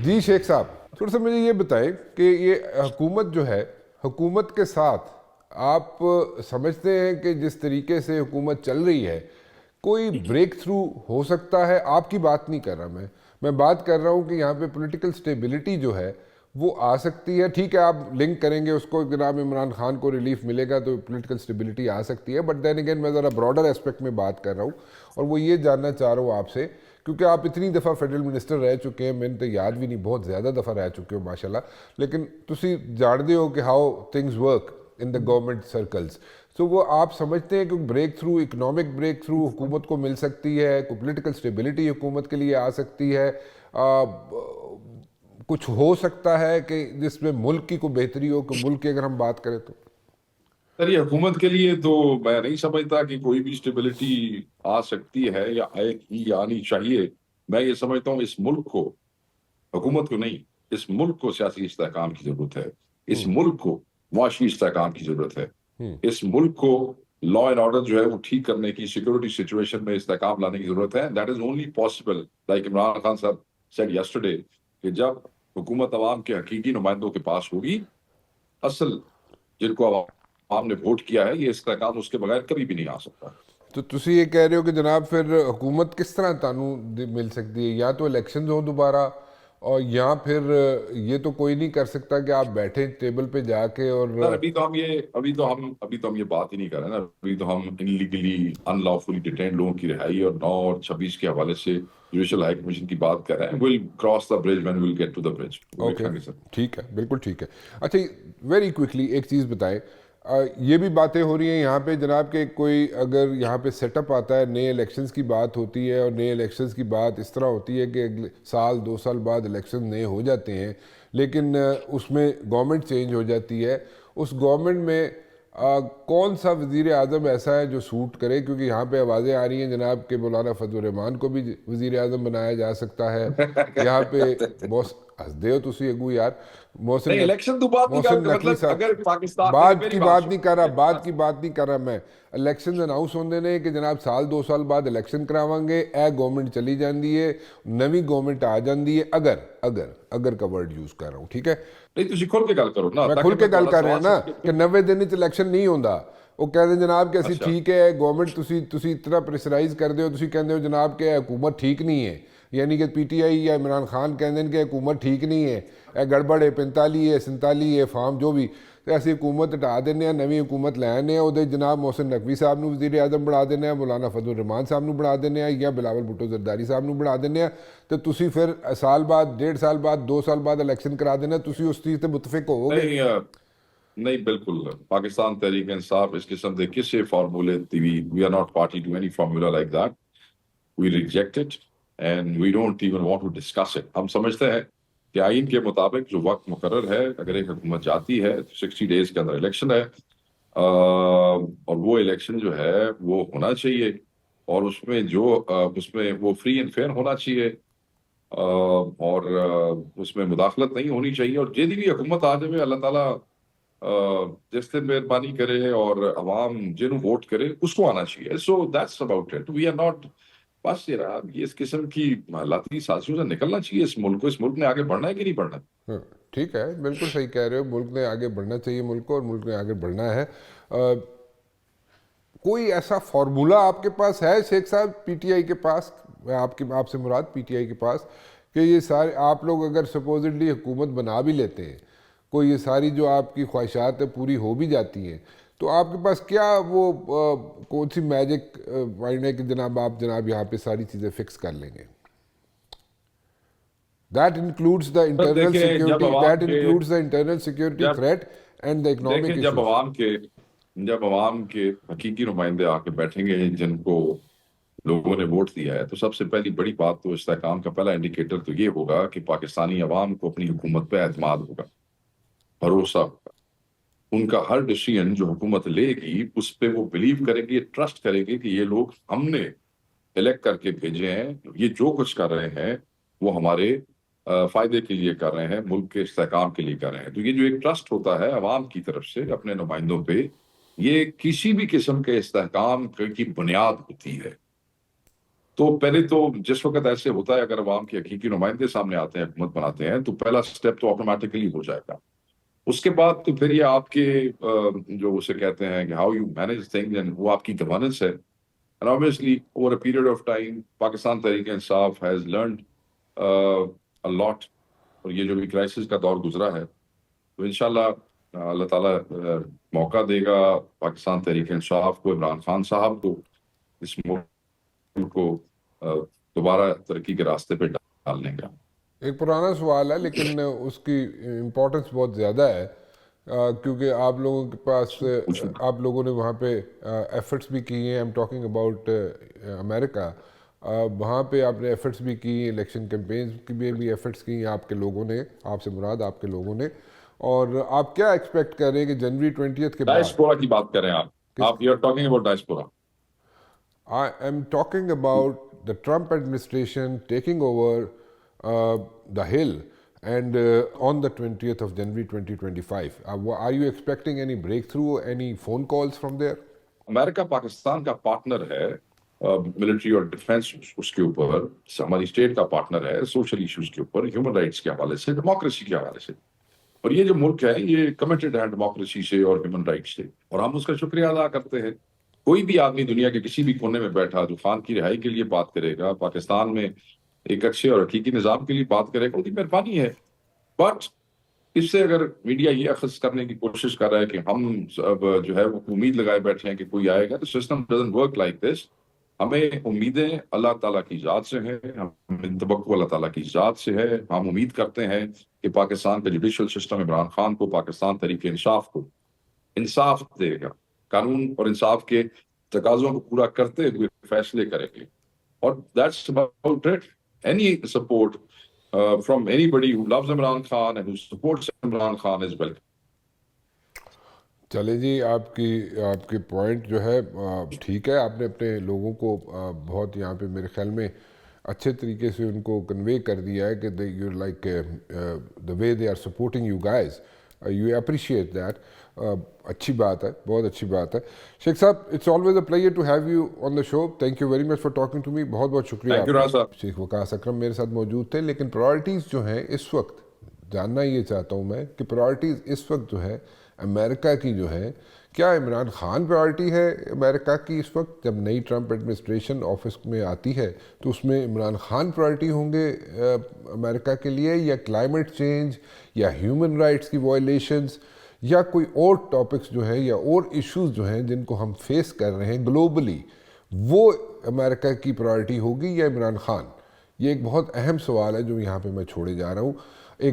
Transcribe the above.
جی شیخ صاحب، تھوڑا سا مجھے یہ بتائیں کہ یہ حکومت جو ہے، حکومت کے ساتھ آپ سمجھتے ہیں کہ جس طریقے سے حکومت چل رہی ہے کوئی بریک تھرو ہو سکتا ہے؟ آپ کی بات نہیں کر رہا میں بات کر رہا ہوں کہ یہاں پہ پولیٹیکل سٹیبلٹی جو ہے وہ آ سکتی ہے. ٹھیک ہے، آپ لنک کریں گے اس کو، جناب عمران خان کو ریلیف ملے گا تو پولیٹیکل سٹیبلٹی آ سکتی ہے، بٹ دین اگین میں ذرا براڈر اسپیکٹ میں بات کر رہا ہوں، اور وہ یہ جاننا چاہ رہا ہوں آپ سے، کیونکہ آپ اتنی دفعہ فیڈرل منسٹر رہ چکے ہیں، میں نے تو یاد بھی نہیں، بہت زیادہ دفعہ رہ چکے ہو ماشاءاللہ، لیکن تسی جانتے ہو کہ how things work in the government circles. تو وہ آپ سمجھتے ہیں کہ break through, economic break through حکومت کو مل سکتی ہے، کوئی پولیٹیکل سٹیبلٹی حکومت کے لیے آ سکتی ہے، کچھ ہو سکتا ہے کہ جس میں ملک کی کوئی بہتری ہو، کہ ملک کی اگر ہم بات کریں تو؟ سر یہ حکومت کے لیے تو میں نہیں سمجھتا کہ کوئی بھی اسٹیبلٹی آ سکتی ہے یا آئے گی یا آنی چاہیے. میں یہ سمجھتا ہوں اس ملک کو، حکومت کو نہیں، اس ملک کو سیاسی استحکام کی ضرورت ہے. اس ملک کو معاشی استحکام کی ضرورت ہے. اس ملک کو لا اینڈ آرڈر جو ہے وہ ٹھیک کرنے کی، سیکورٹی سچویشن میں استحکام لانے کی ضرورت ہے. That is only possible like Imran Khan صاحب سیڈ یسٹرڈے کہ جب حکومت عوام کے حقیقی نمائندوں کے پاس ہوگی، اصل جن کو عوام نے ووٹ کیا ہے، یہ استحکام اس کے بغیر کبھی بھی نہیں آ سکتا. تو تسی یہ کہہ رہے ہو کہ جناب پھر حکومت کس طرح تانوں مل سکتی ہے؟ یا تو الیکشنز ہوں دوبارہ، اور یا پھر یہ تو کوئی نہیں کر سکتا کہ آپ بیٹھیں ٹیبل پہ جا کے اور سر ابھی تو ہم یہ بات ہی نہیں کر رہے نا. ابھی تو ہم انلیگلی ان لافلی ڈیٹینڈ لوگوں کی رہائی اور 9 اور 26 کے حوالے سے جوڈیشل ہائی کمیشن کی بات کر رہے ہیں. we'll cross the bridge when we'll get to the bridge. Okay, ٹھیک ہے، بالکل ٹھیک ہے. اچھا ویری کوئکلی ایک چیز بتائیں، یہ بھی باتیں ہو رہی ہیں یہاں پہ جناب کہ کوئی اگر یہاں پہ سیٹ اپ آتا ہے، نئے الیکشنز کی بات ہوتی ہے، اور نئے الیکشنز کی بات اس طرح ہوتی ہے کہ اگلے سال 2 سال بعد الیکشن نئے ہو جاتے ہیں، لیکن اس میں گورنمنٹ چینج ہو جاتی ہے. اس گورنمنٹ میں کون سا وزیر اعظم ایسا ہے جو سوٹ کرے؟ کیونکہ یہاں پہ آوازیں آ رہی ہیں جناب کہ مولانا فضل الرحمان کو بھی وزیر اعظم بنایا جا سکتا ہے. یہاں پہ ہنسدے ہو تسی اگو یار، نہیں الیکشن تو بات نہیں کر محسن رہے، نقوی مطلب صاحب، اگر پاکستان بعد میری کی بات بات نہیں سنو. کر رہا، بعد کی بات نہیں کر رہا میں. الیکشن اناؤنس ہوندے نے کہ جناب سال 2 سال بعد الیکشن کراواں گے، اے گورنمنٹ چلی جاندی ہے، نوی گورنمنٹ آ جاندی ہے، اگر کا ورڈ یوز کر رہا ہوں، ٹھیک ہے؟ نہیں تسی کھول کے گل کرو نا میں تاکہ کھل کے میں گل تھوڑا کر رہا سوال نا سمجھ کہ 90 دن وچ الیکشن نہیں ہوندا. وہ کہتے ہیں جناب کہ اسی اچھا ٹھیک ہے گورنمنٹ، تسی اتنا پریشرائز کر دیو، تسی کہندے ہو جناب کہ حکومت ٹھیک نہیں ہے، یعنی کہ پی ٹی آئی یا عمران خان کہندے ہیں کہ حکومت ٹھیک نہیں ہے، اے گڑبڑ ہے، 45 ہے، 47 ہے، فارم جو بھی، ایسی حکومت ہٹا دینے ہیں، نوی حکومت لے آنے ہیں، وہ جناب محسن نقوی صاحب نو وزیر اعظم بنا دینے ہیں، مولانا فضل الرحمان صاحب نو بنا دینے ہیں، یا بلاول بھٹو زرداری صاحب نو بنا دینے ہیں. تو تسی پھر سال بعد، 1.5 سال بعد، 2 سال بعد الیکشن کرا دینا، تسی اس چیز تے متفق ہوو گے؟ نہیں بالکل. پاکستان تحریک انصاف اس قسم کے کسی فارمولے we are not party to any formula like that. We reject it and we don't even want to discuss it. ہم سمجھتے ہیں کہ آئین کے مطابق جو وقت مقرر ہے، اگر ایک حکومت جاتی ہے تو 60 ڈیز کے اندر الیکشن ہے، اور وہ الیکشن جو ہے وہ ہونا چاہیے، اور اس میں وہ فری اینڈ فیئر ہونا چاہیے، اور اس میں مداخلت نہیں ہونی چاہیے. اور جیدی بھی حکومت آ جائے، اللہ تعالیٰ جس دن مہربانی کرے اور عوام جنہوں ووٹ کرے اس کو آنا چاہیے. So that's about it. We are not, بس یہ اس قسم کی لاتی سازشوں سے نکلنا چاہیے. اس ملک نے آگے بڑھنا ہے کہ نہیں بڑھنا؟ ٹھیک ہے، بالکل صحیح کہہ رہے ہو، ملک نے آگے بڑھنا چاہیے، ملک کو، اور ملک نے آگے بڑھنا ہے. کوئی ایسا فارمولا آپ کے پاس ہے شیخ صاحب، پی ٹی آئی کے پاس، آپ سے مراد پی ٹی آئی کے پاس، کہ یہ سارے آپ لوگ اگر سپوزڈلی حکومت بنا بھی لیتے ہیں، کوئی یہ ساری جو آپ کی خواہشات پوری ہو بھی جاتی ہیں، تو آپ کے پاس کیا وہ کون سی میجک مائنڈ ہے کہ جناب یہاں پہ ساری چیزیں فکس کر لیں گے؟ That includes the sir internal دیکھیں security, that includes the internal security جب threat and the economic دیکھیں issues. جب عوام کے حقیقی نمائندے آ کے بیٹھیں گے جن کو لوگوں نے ووٹ دیا ہے، تو سب سے پہلی بڑی بات تو استحکام کا پہلا انڈیکیٹر تو یہ ہوگا کہ پاکستانی عوام کو اپنی حکومت پہ اعتماد ہوگا، بھروسہ ہوگا. ان کا ہر ڈیسیژن جو حکومت لے گی اس پہ وہ بلیو کریں گے، ٹرسٹ کریں گے کہ یہ لوگ ہم نے الیکٹ کر کے بھیجے ہیں، یہ جو کچھ کر رہے ہیں وہ ہمارے فائدے کے لیے کر رہے ہیں، ملک کے استحکام کے لیے کر رہے ہیں. تو یہ جو ایک ٹرسٹ ہوتا ہے عوام کی طرف سے اپنے نمائندوں پہ، یہ کسی بھی قسم کے استحکام کی بنیاد ہوتی ہے. تو پہلے تو جس وقت ایسے ہوتا ہے اگر عوام کے حقیقی نمائندے سامنے آتے ہیں حکومت بناتے ہیں تو پہلا سٹیپ تو آٹومیٹیکلی ہو جائے گا. اس کے بعد تو پھر یہ آپ کے جو اسے کہتے ہیں کہ how you manage things and وہ آپ کی گورننس ہے. And obviously over a period of time Pakistan Tehreek Insaf has learned a lot. اور یہ جو بھی کرائسس کا دور گزرا ہے تو انشاءاللہ اللہ تعالیٰ موقع دے گا پاکستان تحریک انصاف کو, عمران خان صاحب کو, اس ملک کو دوبارہ ترقی کے راستے پہ ڈالنے کا. ایک پرانا سوال ہے لیکن اس کی امپورٹنس بہت زیادہ ہے کیونکہ آپ لوگوں کے پاس آپ لوگوں نے وہاں پہ ایفرٹس بھی کی ہیں. ایم ٹاکنگ اباؤٹ امریکہ. وہاں پہ آپ نے ایفرٹس بھی کی, الیکشن کیمپینز کی بھی ایفرٹس کی ہیں آپ کے لوگوں نے, آپ سے مراد آپ کے لوگوں نے. اور آپ کیا ایکسپیکٹ کر رہے ہیں کہ جنوری 20 کے بعد ڈائسپورا کی بات کریں آپ you are talking about diaspora. I am talking about the Trump administration taking over the Hill and on the 20th of January 2025. Are you expecting any breakthrough, any phone calls from there? امریکہ پاکستان کا partner ہے military اور defence اس کے اوپر, ہماری state کا partner ہے social issues کے اوپر, ہیومن رائٹس کے حوالے سے, ڈیموکریسی کے حوالے سے. اور یہ جو ملک ہے یہ کمیٹڈ ہے ڈیموکریسی سے اور ہیومن رائٹس سے, اور ہم اس کا شکریہ ادا کرتے ہیں. کوئی بھی آدمی دنیا کے کسی بھی کونے میں بیٹھا جو خان کی رہائی کے لیے بات کرے گا, پاکستان میں ایک اچھے اور حقیقی نظام کے لیے بات کرے گا, ان کی مہربانی ہے. بٹ اس سے اگر میڈیا یہ اخذ کرنے کی کوشش کر رہا ہے کہ ہم جو ہے وہ امید لگائے بیٹھے ہیں کہ کوئی آئے گا, تو system doesn't work like this. ہمیں امیدیں اللہ تعالیٰ کی ذات سے ہیں, ہمیں توقع اللہ تعالیٰ کی ذات سے ہے. ہم امید کرتے ہیں کہ پاکستان کا جوڈیشل سسٹم عمران خان کو, پاکستان تحریک انصاف کو انصاف دے گا, قانون اور انصاف کے تقاضوں کو پورا کرتے ہوئے فیصلے کریں گے. اور that's about it. Any support from anybody who loves Imran Khan and who supports Imran Khan is welcome. چلے جی, آپ کے پوائنٹ جو ہے ٹھیک ہے. آپ نے اپنے لوگوں کو بہت یہاں پہ میرے خیال میں اچھے طریقے سے ان کو کنوے کر دیا ہے کہ you like the way they are supporting you guys, you appreciate that. اچھی بات ہے, بہت اچھی بات ہے. شیخ صاحب, it's always a pleasure to have you on the show. Thank you very much for talking to me. بہت بہت شکریہ. Thank you, Raj صاحب. شیخ وقاص اکرم میرے ساتھ موجود تھے. لیکن پرائرٹیز جو ہیں اس وقت جاننا یہ چاہتا ہوں میں کہ پرائرٹیز اس وقت جو ہے امریکہ کی جو ہے, کیا عمران خان پرائرٹی ہے امریکہ کی اس وقت؟ جب نئی ٹرمپ ایڈمنسٹریشن آفس میں آتی ہے تو اس میں عمران خان پرائرٹی ہوں گے امریکہ کے لیے, یا کلائمیٹ چینج, یا ہیومن رائٹس کی وائلیشنز, یا کوئی اور ٹاپکس جو ہیں یا اور ایشوز جو ہیں جن کو ہم فیس کر رہے ہیں گلوبلی, وہ امریکہ کی پرائرٹی ہوگی یا عمران خان؟ یہ ایک بہت اہم سوال ہے جو یہاں پہ میں چھوڑے جا رہا ہوں.